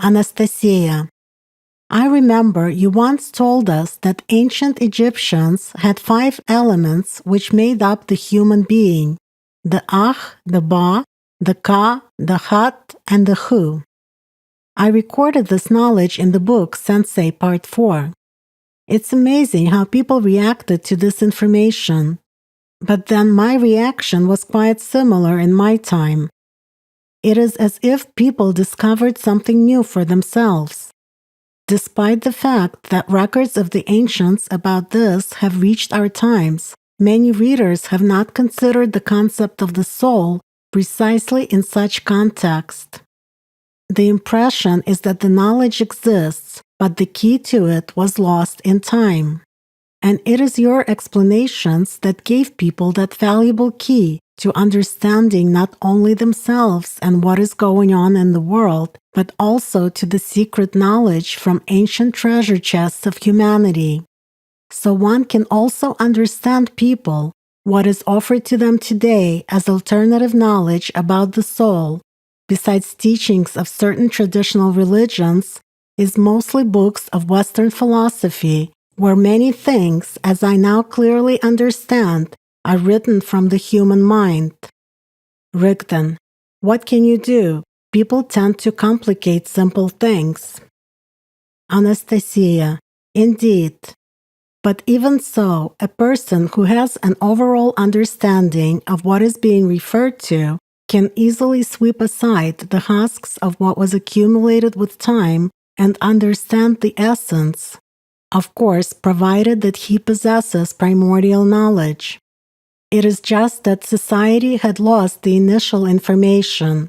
Anastasia, I remember you once told us that ancient Egyptians had 5 elements which made up the human being: the Ach, the Ba, the Ka, the Hat, and the Hu. I recorded this knowledge in the book Sensei Part 4. It's amazing how people reacted to this information. But then my reaction was quite similar in my time. It is as if people discovered something new for themselves. Despite the fact that records of the ancients about this have reached our times, many readers have not considered the concept of the soul precisely in such context. The impression is that the knowledge exists, but the key to it was lost in time. And it is your explanations that gave people that valuable key to understanding not only themselves and what is going on in the world, but also to the secret knowledge from ancient treasure chests of humanity. So one can also understand people, what is offered to them today as alternative knowledge about the soul, besides teachings of certain traditional religions, is mostly books of Western philosophy, where many things, as I now clearly understand, are written from the human mind. Rigden, what can you do? People tend to complicate simple things. Anastasia, indeed. But even so, a person who has an overall understanding of what is being referred to can easily sweep aside the husks of what was accumulated with time and understand the essence. Of course, provided that he possesses primordial knowledge. It is just that society had lost the initial information.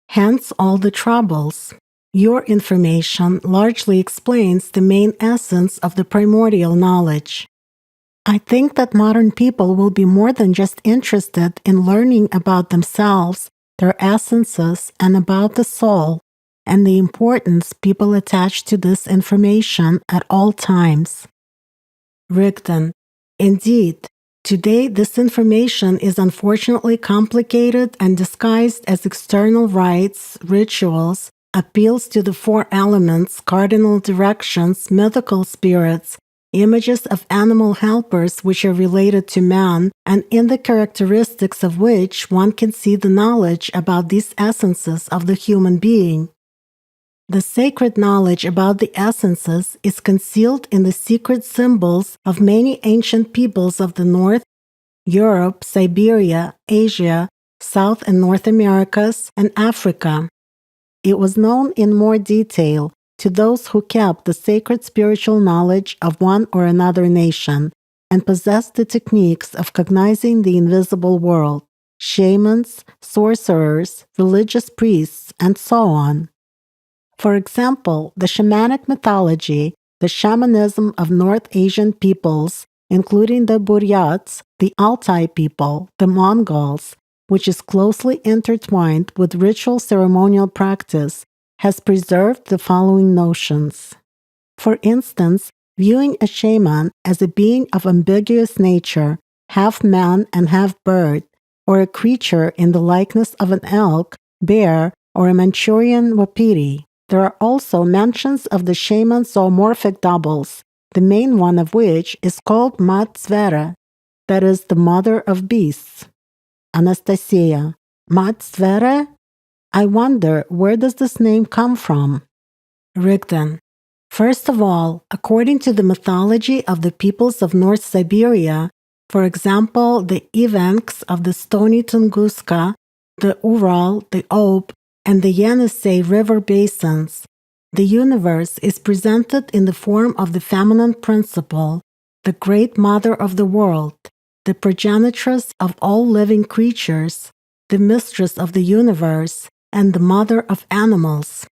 Hence all the troubles. Your information largely explains the main essence of the primordial knowledge. I think that modern people will be more than just interested in learning about themselves, their essences, and about the soul, and the importance people attach to this information at all times. Rigden, indeed, today this information is unfortunately complicated and disguised as external rites, rituals, appeals to the 4 elements, cardinal directions, mythical spirits, images of animal helpers which are related to man, and in the characteristics of which one can see the knowledge about these essences of the human being. The sacred knowledge about the essences is concealed in the secret symbols of many ancient peoples of the North, Europe, Siberia, Asia, South and North Americas, and Africa. It was known in more detail to those who kept the sacred spiritual knowledge of one or another nation and possessed the techniques of cognizing the invisible world, shamans, sorcerers, religious priests, and so on. For example, the shamanic mythology, the shamanism of North Asian peoples, including the Buryats, the Altai people, the Mongols, which is closely intertwined with ritual ceremonial practice, has preserved the following notions. For instance, viewing a shaman as a being of ambiguous nature, half man and half bird, or a creature in the likeness of an elk, bear, or a Manchurian wapiti. There are also mentions of the shaman's zoomorphic doubles, the main one of which is called Matsvera, that is, the mother of beasts. Anastasia, Matsvera? I wonder, where does this name come from? Rigden, first of all, according to the mythology of the peoples of North Siberia, for example, the Evenks of the stony Tunguska, the Ural, the Ob, and the Yenisei river basins, the universe is presented in the form of the feminine principle, the great mother of the world, the progenitress of all living creatures, the mistress of the universe, and the mother of animals.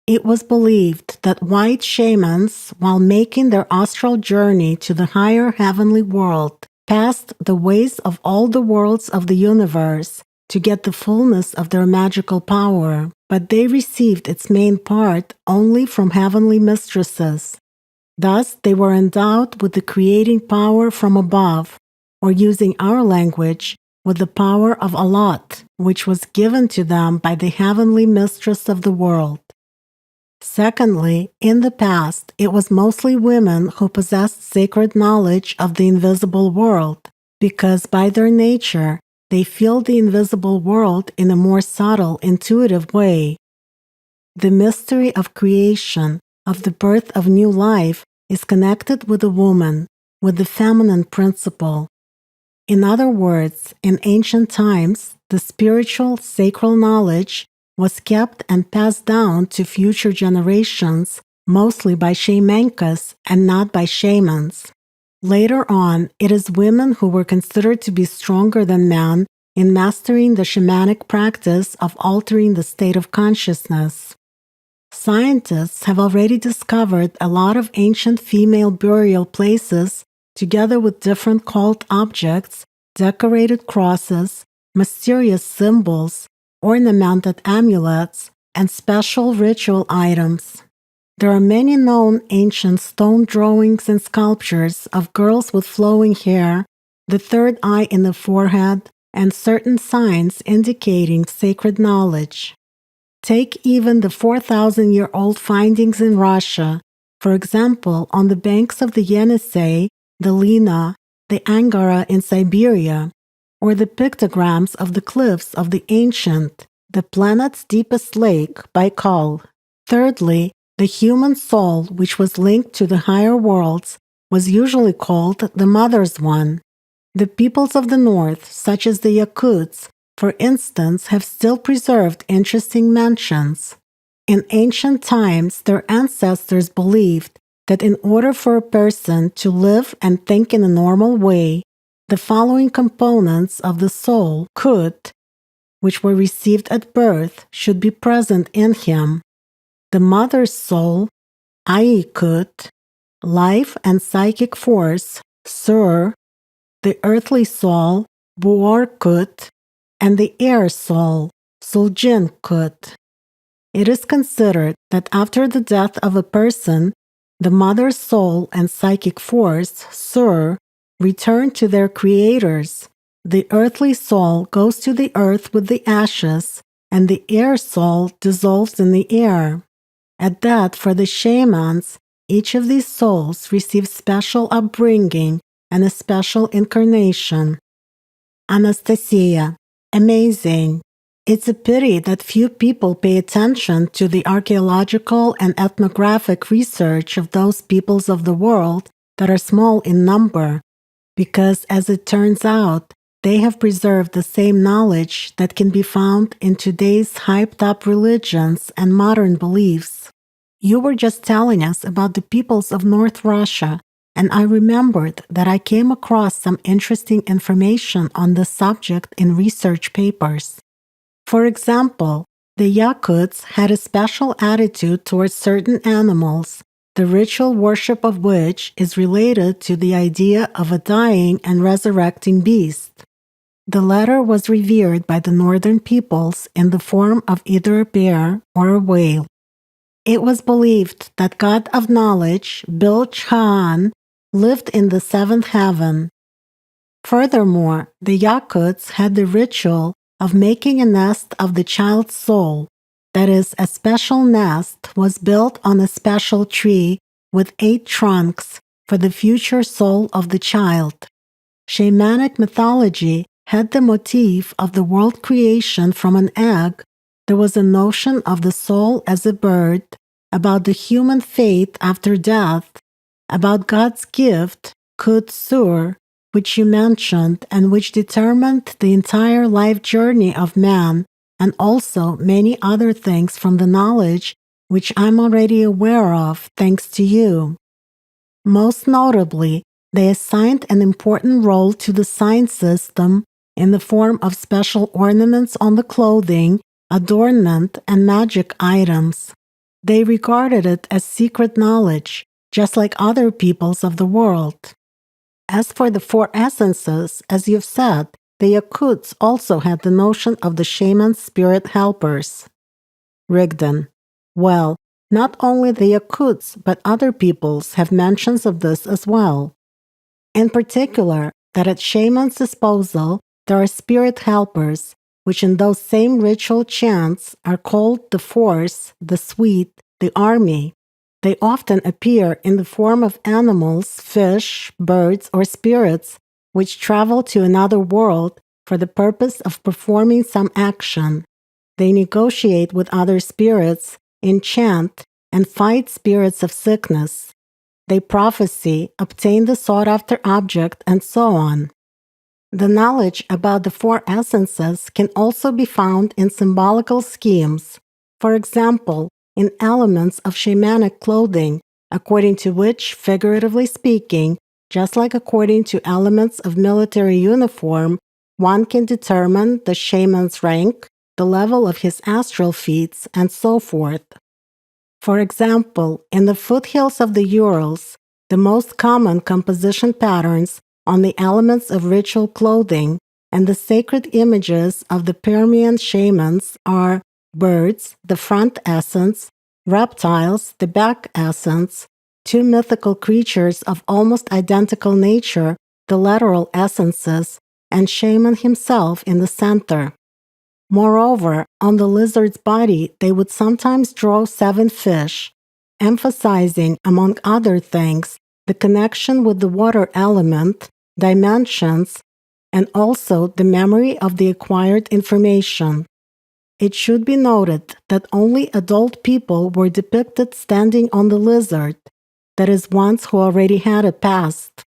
It was believed that white shamans, while making their astral journey to the higher heavenly world, passed the ways of all the worlds of the universe to get the fullness of their magical power, but they received its main part only from heavenly mistresses. Thus, they were endowed with the creating power from above, or using our language, with the power of Allat, which was given to them by the heavenly mistress of the world. Secondly, in the past, it was mostly women who possessed sacred knowledge of the invisible world, because by their nature, they feel the invisible world in a more subtle, intuitive way. The mystery of creation, of the birth of new life, is connected with the woman, with the feminine principle. In other words, in ancient times, the spiritual, sacral knowledge was kept and passed down to future generations, mostly by shamankas and not by shamans. Later on, it is women who were considered to be stronger than men in mastering the shamanic practice of altering the state of consciousness. Scientists have already discovered a lot of ancient female burial places, together with different cult objects, decorated crosses, mysterious symbols, ornamented amulets, and special ritual items. There are many known ancient stone drawings and sculptures of girls with flowing hair, the third eye in the forehead, and certain signs indicating sacred knowledge. Take even the 4,000-year-old findings in Russia, for example, on the banks of the Yenisei, the Lena, the Angara in Siberia, or the pictograms of the cliffs of the ancient, the planet's deepest lake, Baikal. Thirdly, the human soul, which was linked to the higher worlds, was usually called the Mother's One. The peoples of the north, such as the Yakuts, for instance, have still preserved interesting mentions. In ancient times, their ancestors believed that in order for a person to live and think in a normal way, the following components of the soul, kut, which were received at birth, should be present in him: the mother's soul, aikut, life and psychic force, sur, the earthly soul, buorkut, and the air soul, suljinkut. It is considered that after the death of a person, the mother's soul and psychic force, sur, return to their creators. The earthly soul goes to the earth with the ashes, and the air soul dissolves in the air. At that, for the shamans, each of these souls receives special upbringing and a special incarnation. Anastasia. Amazing. It's a pity that few people pay attention to the archaeological and ethnographic research of those peoples of the world that are small in number, because, as it turns out, they have preserved the same knowledge that can be found in today's hyped-up religions and modern beliefs. You were just telling us about the peoples of North Russia, and I remembered that I came across some interesting information on this subject in research papers. For example, the Yakuts had a special attitude towards certain animals, the ritual worship of which is related to the idea of a dying and resurrecting beast. The latter was revered by the northern peoples in the form of either a bear or a whale. It was believed that God of knowledge, Bil-Chan, lived in the seventh heaven. Furthermore, the Yakuts had the ritual of making a nest of the child's soul. That is, a special nest was built on a special tree with 8 trunks for the future soul of the child. Shamanic mythology had the motif of the world creation from an egg. There was a notion of the soul as a bird, about the human fate after death, about God's gift, Kutsur, which you mentioned and which determined the entire life journey of man, and also many other things from the knowledge which I'm already aware of thanks to you. Most notably, they assigned an important role to the sign system in the form of special ornaments on the clothing, adornment, and magic items. They regarded it as secret knowledge, just like other peoples of the world. As for the 4 essences, as you've said, the Yakuts also had the notion of the shaman's spirit helpers. Rigdon. Well, not only the Yakuts, but other peoples have mentions of this as well. In particular, that at shaman's disposal, there are spirit helpers, which in those same ritual chants are called the force, the sweet, the army. They often appear in the form of animals, fish, birds, or spirits which travel to another world for the purpose of performing some action. They negotiate with other spirits, enchant, and fight spirits of sickness. They prophesy, obtain the sought-after object, and so on. The knowledge about the four essences can also be found in symbolical schemes. For example, in elements of shamanic clothing, according to which, figuratively speaking, just like according to elements of military uniform, one can determine the shaman's rank, the level of his astral feats, and so forth. For example, in the foothills of the Urals, the most common composition patterns on the elements of ritual clothing and the sacred images of the Permian shamans are birds, the front essence, reptiles, the back essence, two mythical creatures of almost identical nature, the lateral essences, and shaman himself in the center. Moreover, on the lizard's body, they would sometimes draw 7 fish, emphasizing, among other things, the connection with the water element, dimensions, and also the memory of the acquired information. It should be noted that only adult people were depicted standing on the lizard, that is, ones who already had a past.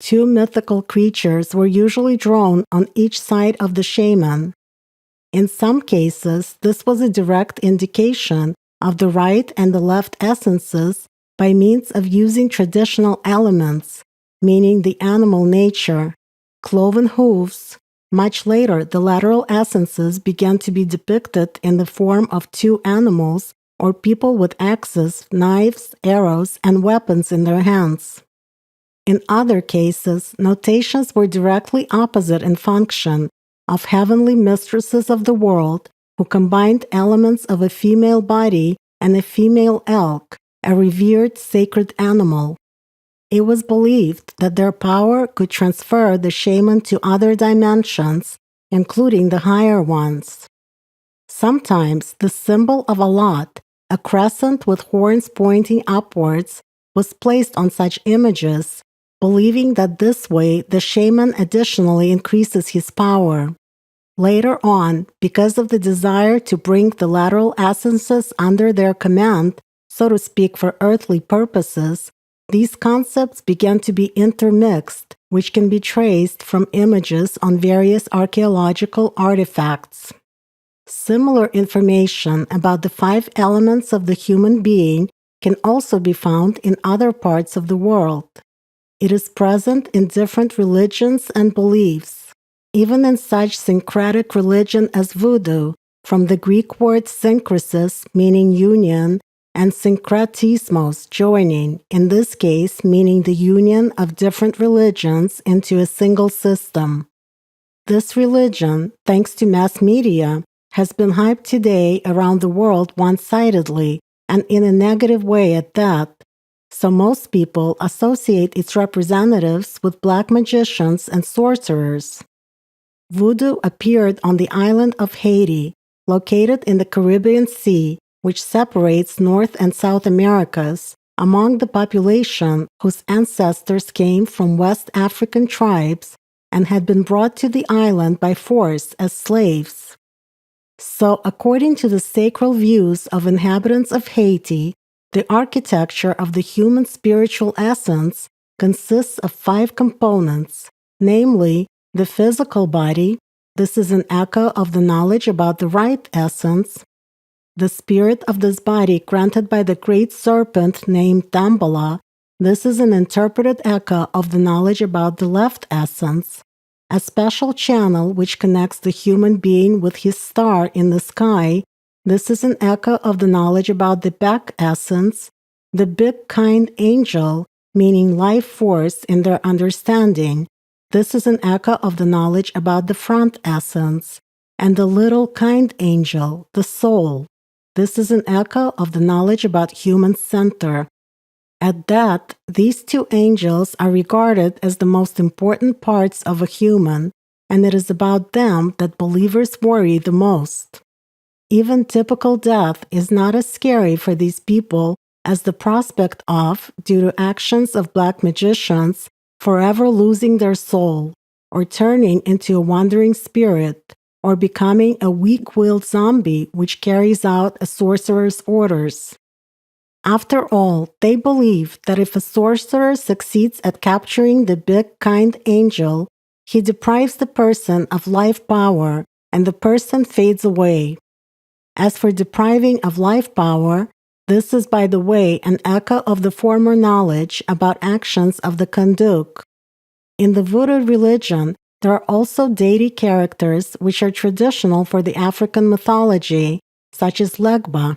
2 mythical creatures were usually drawn on each side of the shaman. In some cases, this was a direct indication of the right and the left essences by means of using traditional elements, meaning the animal nature, cloven hooves. Much later, the lateral essences began to be depicted in the form of 2 animals or people with axes, knives, arrows, and weapons in their hands. In other cases, notations were directly opposite in function, of heavenly mistresses of the world who combined elements of a female body and a female elk, a revered sacred animal. It was believed that their power could transfer the shaman to other dimensions, including the higher ones. Sometimes the symbol of Allat, a crescent with horns pointing upwards, was placed on such images, believing that this way the shaman additionally increases his power. Later on, because of the desire to bring the lateral essences under their command, so to speak, for earthly purposes, these concepts began to be intermixed, which can be traced from images on various archaeological artifacts. Similar information about the 5 elements of the human being can also be found in other parts of the world. It is present in different religions and beliefs, even in such syncretic religion as Voodoo, from the Greek word synkresis, meaning union, and synkretismos, joining, in this case meaning the union of different religions into a single system. This religion, thanks to mass media, has been hyped today around the world one-sidedly, and in a negative way at that. So most people associate its representatives with black magicians and sorcerers. Voodoo appeared on the island of Haiti, located in the Caribbean Sea, which separates North and South Americas, among the population whose ancestors came from West African tribes and had been brought to the island by force as slaves. So, according to the sacral views of inhabitants of Haiti, the architecture of the human spiritual essence consists of 5 components, namely, the physical body. This is an echo of the knowledge about the right essence. The spirit of this body granted by the great serpent named Dambala. This is an interpreted echo of the knowledge about the left essence. A special channel which connects the human being with his star in the sky. This is an echo of the knowledge about the back essence. The big kind angel, meaning life force in their understanding. This is an echo of the knowledge about the front essence. And the little kind angel, the soul. This is an echo of the knowledge about human center. At that, these 2 angels are regarded as the most important parts of a human, and it is about them that believers worry the most. even typical death is not as scary for these people as the prospect of, due to actions of black magicians, forever losing their soul, or turning into a wandering spirit, or becoming a weak-willed zombie which carries out a sorcerer's orders. After all, they believe that if a sorcerer succeeds at capturing the big, kind angel, he deprives the person of life power and the person fades away. As for depriving of life power, this is, by the way, an echo of the former knowledge about actions of the kanduk. In the Voodoo religion, there are also deity characters which are traditional for the African mythology, such as Legba.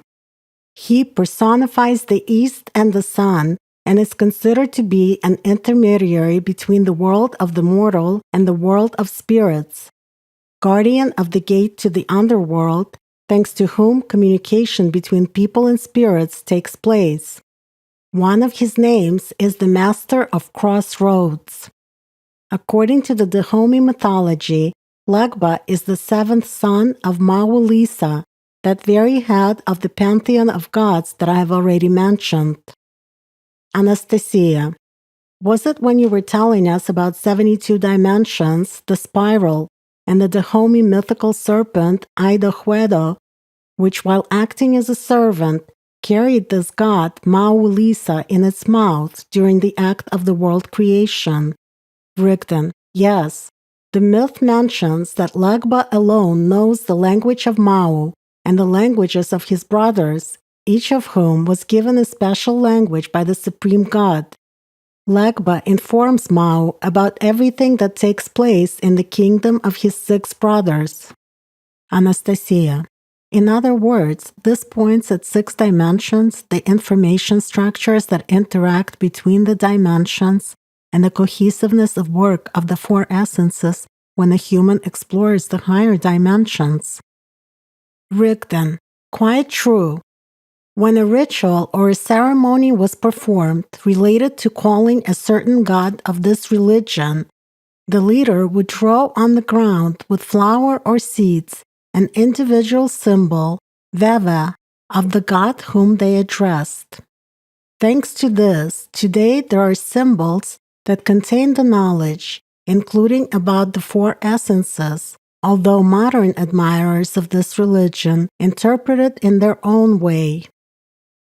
He personifies the east and the sun and is considered to be an intermediary between the world of the mortal and the world of spirits, guardian of the gate to the underworld, thanks to whom communication between people and spirits takes place. One of his names is the Master of Crossroads. According to the Dahomey mythology, Legba is the seventh son of Mawulisa, that very head of the pantheon of gods that I have already mentioned. Anastasia, was it when you were telling us about 72 dimensions, the spiral, and the Dahomey mythical serpent Aidohuedo, which while acting as a servant, carried this god Mawulisa in its mouth during the act of the world creation? Rigdon, yes. The myth mentions that Legba alone knows the language of Mau and the languages of his brothers, each of whom was given a special language by the supreme god. Legba informs Mau about everything that takes place in the kingdom of his 6 brothers. Anastasia, in other words, this points at 6 dimensions, the information structures that interact between the dimensions, and the cohesiveness of work of the 4 essences when a human explores the higher dimensions. Rigdon, quite true. When a ritual or a ceremony was performed related to calling a certain god of this religion, the leader would draw on the ground with flour or seeds an individual symbol, veva, of the god whom they addressed. Thanks to this, today there are symbols that contain the knowledge, including about the 4 essences, although modern admirers of this religion interpret it in their own way.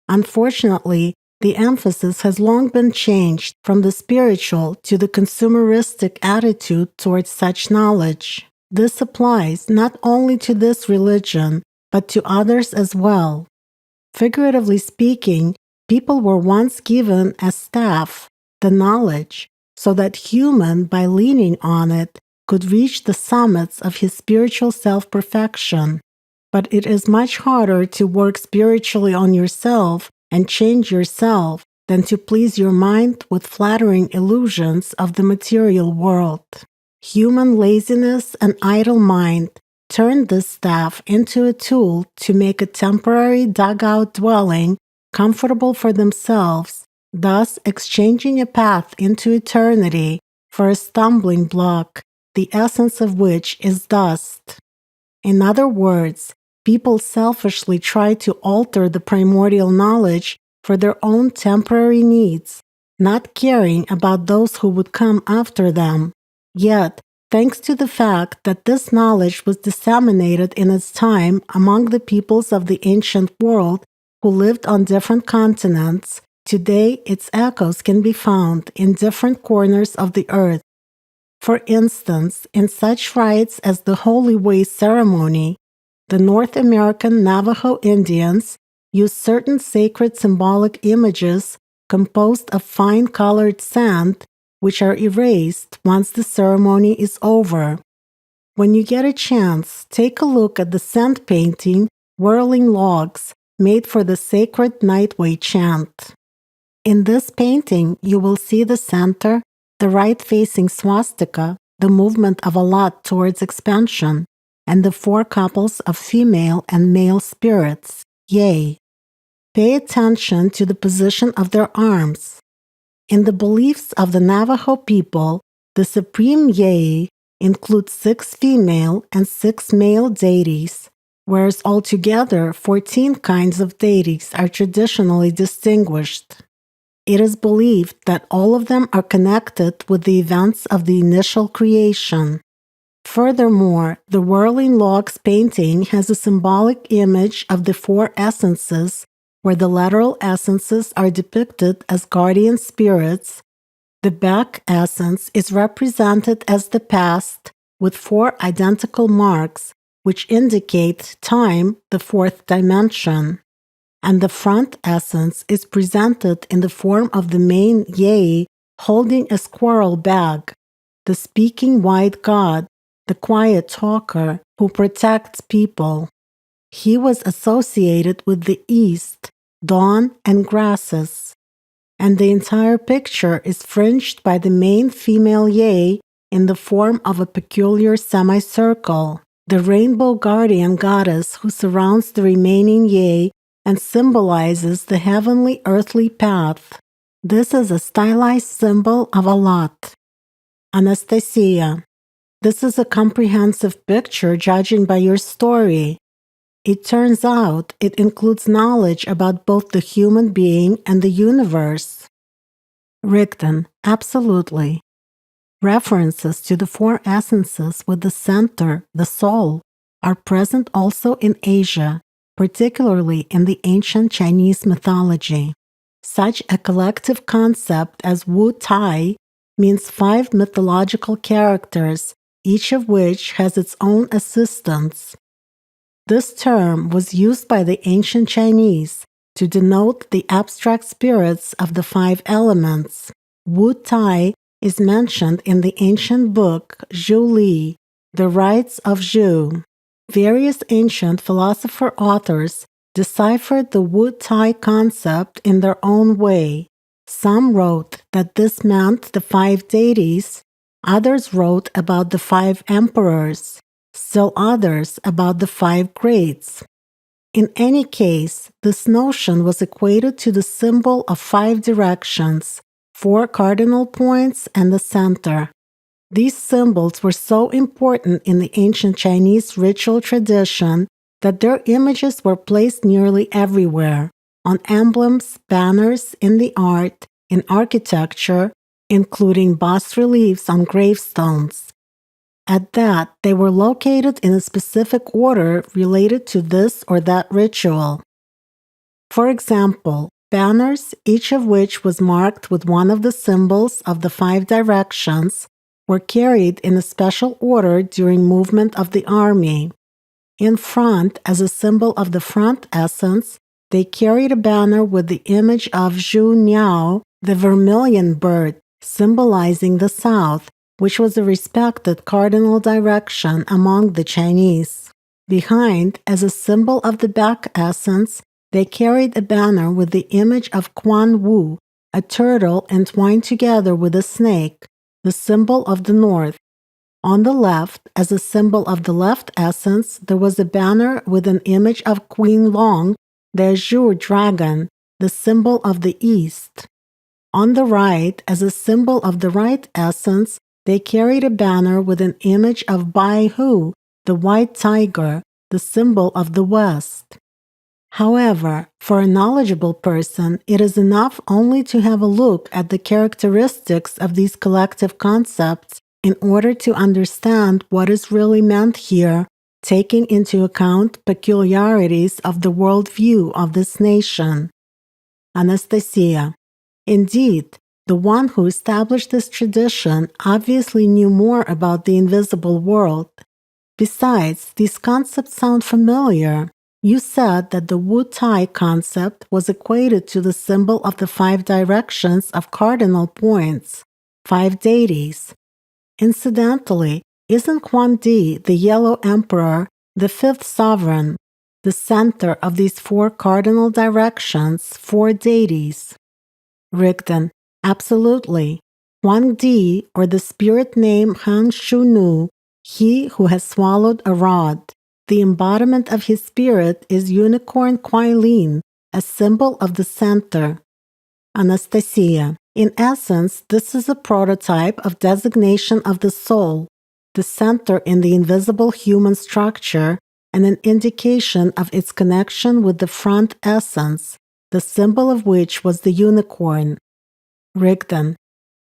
Unfortunately, the emphasis has long been changed from the spiritual to the consumeristic attitude towards such knowledge. This applies not only to this religion, but to others as well. Figuratively speaking, people were once given as staff the knowledge, so that human, by leaning on it, could reach the summits of his spiritual self-perfection. But it is much harder to work spiritually on yourself and change yourself than to please your mind with flattering illusions of the material world. Human laziness and idle mind turned this staff into a tool to make a temporary dugout dwelling comfortable for themselves, thus exchanging a path into eternity for a stumbling block, the essence of which is dust. In other words, people selfishly try to alter the primordial knowledge for their own temporary needs, not caring about those who would come after them. Yet, thanks to the fact that this knowledge was disseminated in its time among the peoples of the ancient world who lived on different continents, today its echoes can be found in different corners of the earth. For instance, in such rites as the Holy Way ceremony, the North American Navajo Indians use certain sacred symbolic images composed of fine-colored sand, which are erased once the ceremony is over. When you get a chance, take a look at the sand painting Whirling Logs made for the sacred Nightway chant. In this painting, you will see the center, the right-facing swastika, the movement of Allat towards expansion, and the 4 couples of female and male spirits, yea. Pay attention to the position of their arms. In the beliefs of the Navajo people, the supreme yea includes 6 female and 6 male deities, whereas altogether 14 kinds of deities are traditionally distinguished. It is believed that all of them are connected with the events of the initial creation. Furthermore, the Whirling Logs painting has a symbolic image of the four essences, where the literal essences are depicted as guardian spirits. The back essence is represented as the past, with four identical marks, which indicate time, the fourth dimension. And the front essence is presented in the form of the main Yei holding a squirrel bag, the speaking white god, the quiet talker who protects people. He was associated with the east, dawn, and grasses. And the entire picture is fringed by the main female Yei in the form of a peculiar semicircle, the rainbow guardian goddess who surrounds the remaining Yei and symbolizes the heavenly earthly path. This is a stylized symbol of Allat. Anastasia. This is a comprehensive picture judging by your story. It turns out it includes knowledge about both the human being and the universe. Rigdon. Absolutely. References to the four essences with the center, the soul, are present also in Asia, particularly in the ancient Chinese mythology. Such a collective concept as Wu Tai means 5 mythological characters, each of which has its own assistants. This term was used by the ancient Chinese to denote the abstract spirits of the 5 elements. Wu Tai is mentioned in the ancient book Zhu Li, The Rites of Zhu. Various ancient philosopher-authors deciphered the Wu Tai concept in their own way. Some wrote that this meant the 5 deities, others wrote about the 5 emperors, still others about the 5 greats. In any case, this notion was equated to the symbol of 5 directions, 4 cardinal points, and the center. These symbols were so important in the ancient Chinese ritual tradition that their images were placed nearly everywhere, on emblems, banners, in the art, in architecture, including bas-reliefs on gravestones. At that, they were located in a specific order related to this or that ritual. For example, banners, each of which was marked with one of the symbols of the 5 directions, were carried in a special order during movement of the army. In front, as a symbol of the front essence, they carried a banner with the image of Zhu Niao, the vermilion bird, symbolizing the south, which was a respected cardinal direction among the Chinese. Behind, as a symbol of the back essence, they carried a banner with the image of Quan Wu, a turtle entwined together with a snake, the symbol of the north. On the left, as a symbol of the left essence, there was a banner with an image of Queen Long, the azure dragon, the symbol of the east. On the right, as a symbol of the right essence, they carried a banner with an image of Bai Hu, the white tiger, the symbol of the west. However, for a knowledgeable person, it is enough only to have a look at the characteristics of these collective concepts in order to understand what is really meant here, taking into account peculiarities of the worldview of this nation. Anastasia. Indeed, the one who established this tradition obviously knew more about the invisible world. Besides, these concepts sound familiar. You said that the Wu Tai concept was equated to the symbol of the 5 directions of cardinal points, 5 deities. Incidentally, isn't Quan Di, the Yellow Emperor, the 5th sovereign, the center of these 4 cardinal directions, 4 deities? Rigdon. Absolutely. Huang Di, or the spirit name Han Shu Nu, he who has swallowed a rod. The embodiment of his spirit is Unicorn Kuai Lin, a symbol of the center. Anastasia. In essence, this is a prototype of designation of the soul, the center in the invisible human structure, and an indication of its connection with the front essence, the symbol of which was the unicorn. Rigden.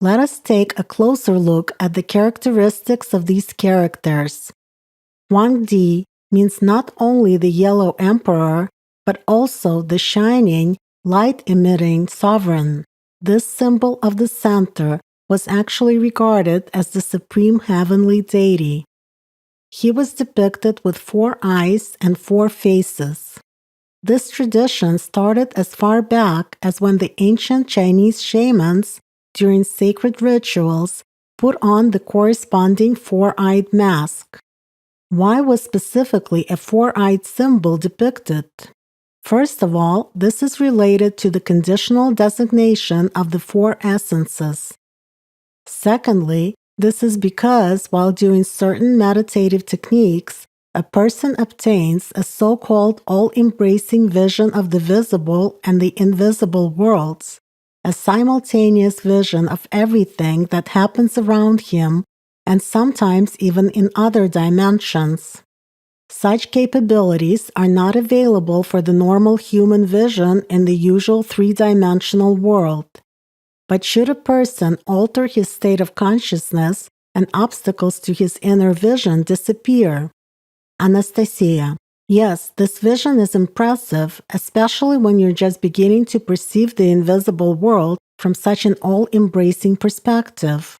Let us take a closer look at the characteristics of these characters. Huangdi means not only the yellow emperor, but also the shining, light-emitting sovereign. This symbol of the center was actually regarded as the supreme heavenly deity. He was depicted with 4 eyes and 4 faces. This tradition started as far back as when the ancient Chinese shamans, during sacred rituals, put on the corresponding 4-eyed mask. Why was specifically a 4-eyed symbol depicted? First of all, this is related to the conditional designation of the 4 essences. Secondly, this is because while doing certain meditative techniques, a person obtains a so-called all-embracing vision of the visible and the invisible worlds, a simultaneous vision of everything that happens around him, and sometimes even in other dimensions. Such capabilities are not available for the normal human vision in the usual 3-dimensional world. But should a person alter his state of consciousness, and obstacles to his inner vision disappear. Anastasia. Yes, this vision is impressive, especially when you're just beginning to perceive the invisible world from such an all-embracing perspective.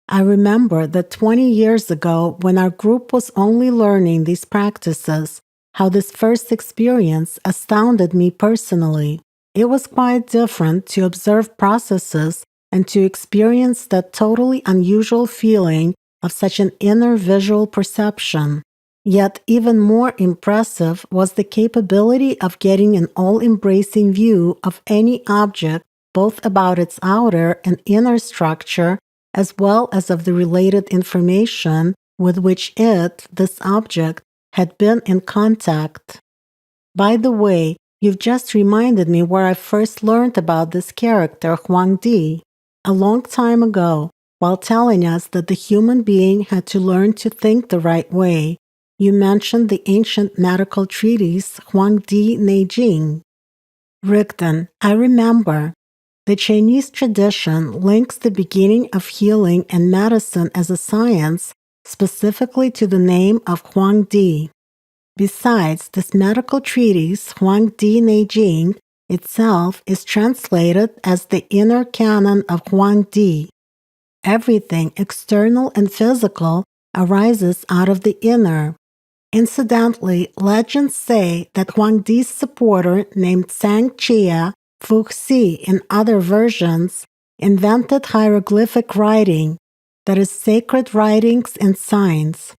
I remember that 20 years ago, when our group was only learning these practices, how this first experience astounded me personally. It was quite different to observe processes and to experience that totally unusual feeling of such an inner visual perception. Yet even more impressive was the capability of getting an all-embracing view of any object, both about its outer and inner structure, as well as of the related information with which this object, had been in contact. By the way, you've just reminded me where I first learned about this character, Huangdi. A long time ago, while telling us that the human being had to learn to think the right way, you mentioned the ancient medical treatise Huangdi Neijing. Rigden, I remember. The Chinese tradition links the beginning of healing and medicine as a science specifically to the name of Huangdi. Besides, this medical treatise, Huangdi Neijing, itself is translated as the inner canon of Huangdi. Everything external and physical arises out of the inner. Incidentally, legends say that Huangdi's supporter named Zhang Jia, Fuxi in other versions, invented hieroglyphic writing, that is, sacred writings and signs.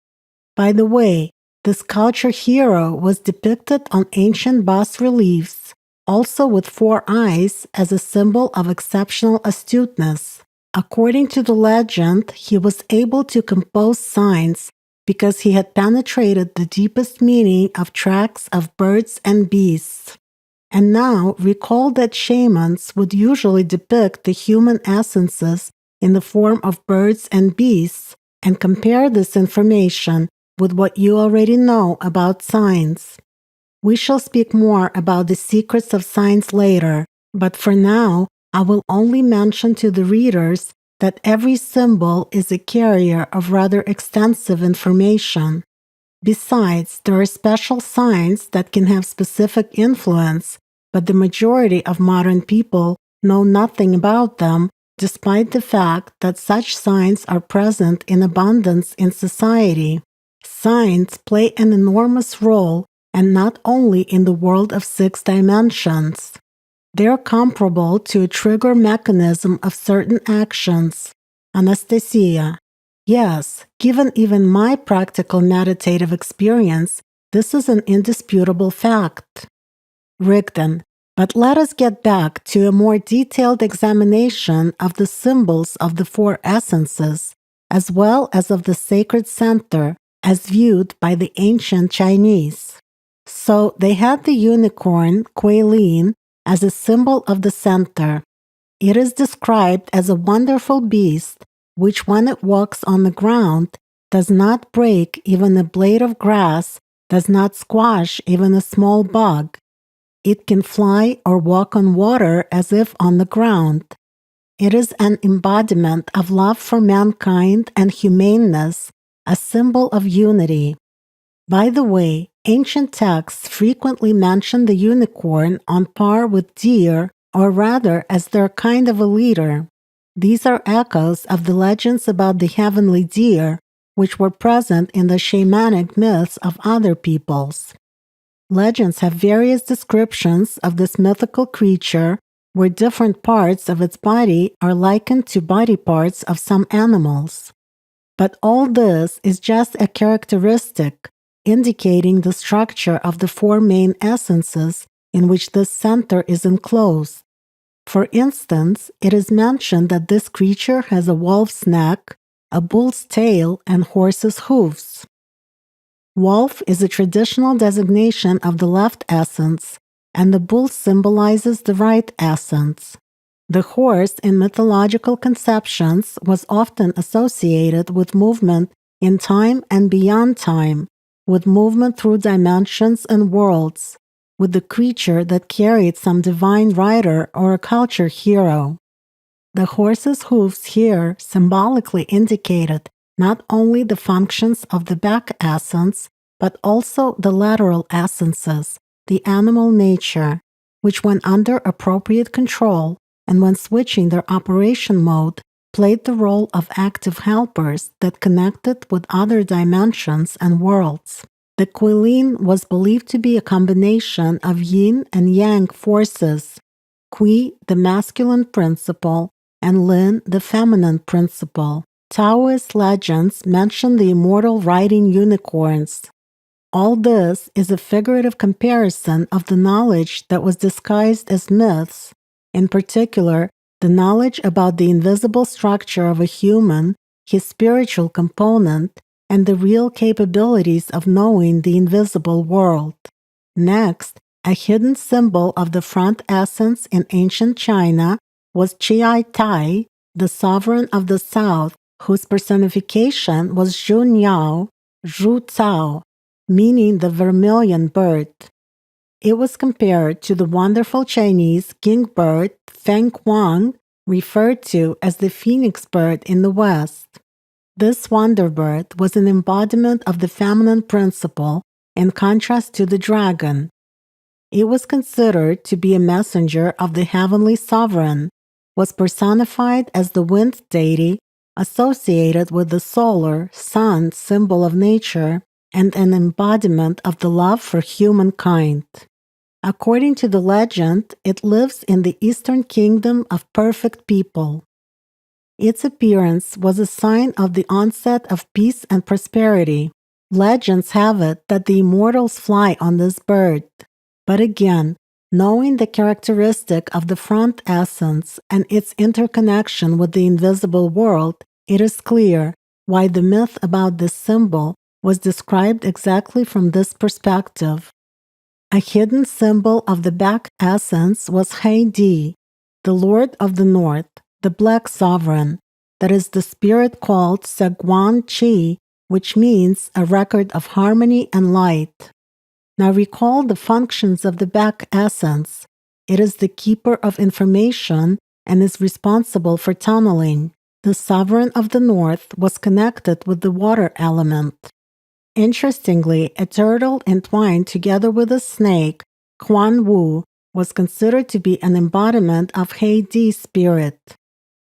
By the way, this culture hero was depicted on ancient bas-reliefs, also with 4 eyes as a symbol of exceptional astuteness. According to the legend, he was able to compose signs because he had penetrated the deepest meaning of tracks of birds and beasts. And now recall that shamans would usually depict the human essences in the form of birds and beasts, and compare this information with what you already know about signs. We shall speak more about the secrets of signs later, but for now, I will only mention to the readers that every symbol is a carrier of rather extensive information. Besides, there are special signs that can have specific influence, but the majority of modern people know nothing about them, despite the fact that such signs are present in abundance in society. Signs play an enormous role, and not only in the world of 6 dimensions. They're comparable to a trigger mechanism of certain actions. Anastasia. Yes, given even my practical meditative experience, this is an indisputable fact. Rigden. But let us get back to a more detailed examination of the symbols of the 4 essences, as well as of the sacred center, as viewed by the ancient Chinese. So they had the unicorn, Kuei-lin, as a symbol of the center. It is described as a wonderful beast, which when it walks on the ground, does not break even a blade of grass, does not squash even a small bug. It can fly or walk on water as if on the ground. It is an embodiment of love for mankind and humaneness, a symbol of unity. By the way, ancient texts frequently mention the unicorn on par with deer, or rather as their kind of a leader. These are echoes of the legends about the heavenly deer, which were present in the shamanic myths of other peoples. Legends have various descriptions of this mythical creature, where different parts of its body are likened to body parts of some animals. But all this is just a characteristic, indicating the structure of the four main essences in which this center is enclosed. For instance, it is mentioned that this creature has a wolf's neck, a bull's tail, and horse's hooves. Wolf is a traditional designation of the left essence, and the bull symbolizes the right essence. The horse in mythological conceptions was often associated with movement in time and beyond time, with movement through dimensions and worlds, with the creature that carried some divine rider or a culture hero. The horse's hooves here symbolically indicated not only the functions of the back essence, but also the lateral essences, the animal nature, which when under appropriate control and when switching their operation mode, played the role of active helpers that connected with other dimensions and worlds. The Qilin was believed to be a combination of yin and yang forces, Qi, the masculine principle, and Lin, the feminine principle. Taoist legends mention the immortal riding unicorns. All this is a figurative comparison of the knowledge that was disguised as myths, in particular, the knowledge about the invisible structure of a human, his spiritual component, and the real capabilities of knowing the invisible world. Next, a hidden symbol of the front essence in ancient China was Chiai Tai, the sovereign of the south, whose personification was Zhun Yao, Zhu Cao, meaning the vermilion bird. It was compared to the wonderful Chinese king bird Feng Huang, referred to as the phoenix bird in the West. This wonder bird was an embodiment of the feminine principle in contrast to the dragon. It was considered to be a messenger of the heavenly sovereign, was personified as the wind deity, associated with the solar, sun symbol of nature, and an embodiment of the love for humankind. According to the legend, it lives in the Eastern Kingdom of perfect people. Its appearance was a sign of the onset of peace and prosperity. Legends have it that the immortals fly on this bird. But again, knowing the characteristic of the front essence and its interconnection with the invisible world, it is clear why the myth about this symbol was described exactly from this perspective. A hidden symbol of the back essence was Heidi, the Lord of the North, the Black Sovereign, that is the spirit called Saguan Chi, which means a record of harmony and light. Now recall the functions of the back essence. It is the keeper of information and is responsible for tunneling. The Sovereign of the North was connected with the water element. Interestingly, a turtle entwined together with a snake, Quan Wu, was considered to be an embodiment of Heidi's spirit.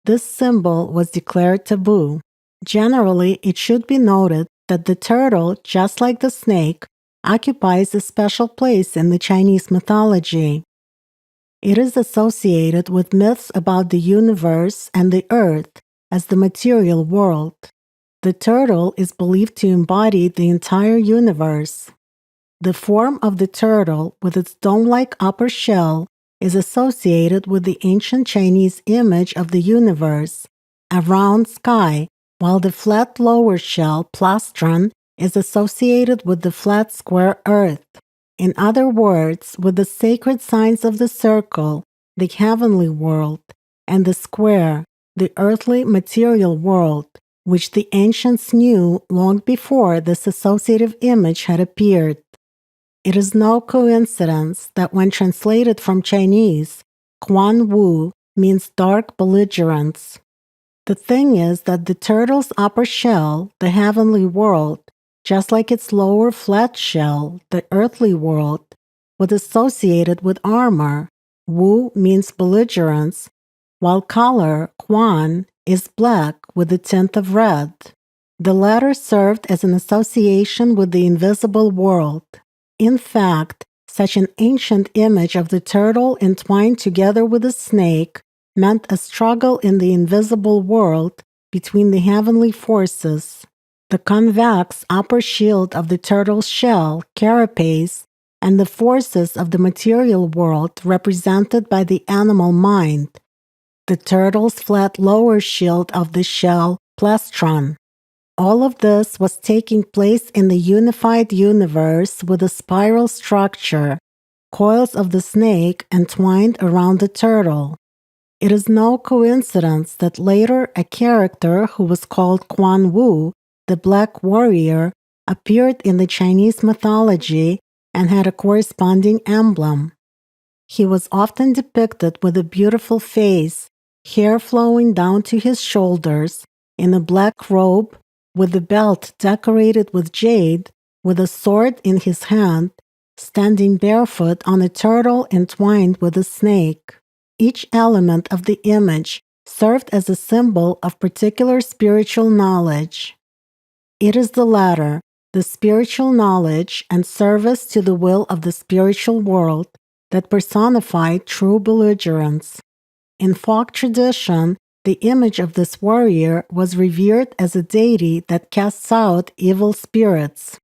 This symbol was declared taboo. Generally, it should be noted that the turtle, just like the snake, occupies a special place in the Chinese mythology. It is associated with myths about the universe and the earth as the material world. The turtle is believed to embody the entire universe. The form of the turtle, with its dome-like upper shell, is associated with the ancient Chinese image of the universe, a round sky, while the flat lower shell, plastron, is associated with the flat square earth. In other words, with the sacred signs of the circle, the heavenly world, and the square, the earthly material world, which the ancients knew long before this associative image had appeared. It is no coincidence that when translated from Chinese, Quan Wu means dark belligerence. The thing is that the turtle's upper shell, the heavenly world, just like its lower flat shell, the earthly world, was associated with armor. Wu means belligerence, while color, Quan, is black with a tint of red. The latter served as an association with the invisible world. In fact, such an ancient image of the turtle entwined together with the snake meant a struggle in the invisible world between the heavenly forces. The convex upper shield of the turtle's shell, carapace, and the forces of the material world represented by the animal mind. The turtle's flat lower shield of the shell, plastron. All of this was taking place in the unified universe with a spiral structure, coils of the snake entwined around the turtle. It is no coincidence that later a character who was called Quan Wu, the Black Warrior, appeared in the Chinese mythology and had a corresponding emblem. He was often depicted with a beautiful face, hair flowing down to his shoulders, in a black robe, with a belt decorated with jade, with a sword in his hand, standing barefoot on a turtle entwined with a snake. Each element of the image served as a symbol of particular spiritual knowledge. It is the latter, the spiritual knowledge and service to the will of the spiritual world, that personified true belligerence. In folk tradition, the image of this warrior was revered as a deity that casts out evil spirits.